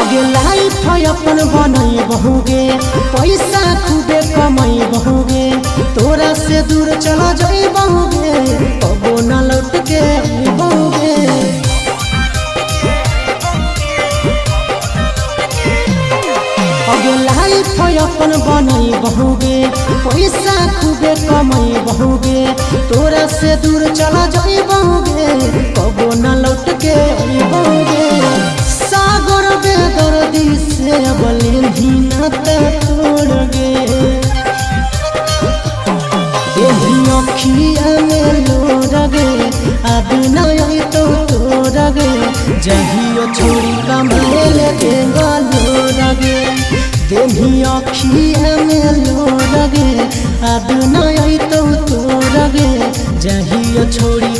आगे लाइफ अपन बनई बहुगे, पैसा खूबे कमाई बहुगे, तोरा से दूर चला जाई बहुगे, कबो न लौट के बहुगे। आगे लाइफ अपन बनई बहुगे, पैसा खूबे कमाई बहुगे, तोरा से दूर चला जाई बहुगे, कबो न लौट के बहुगे। सागर बेदर्दी से बलिन नाता तोड़ गे, यही अखिया में लोर गे, अब नहीं तो तोड़ गे, जहियो छोड़ी कमाए लगे लोर गे, देही अखिया में लोर गे, अब नहीं तो तोड़ गे, जहियो छोड़ी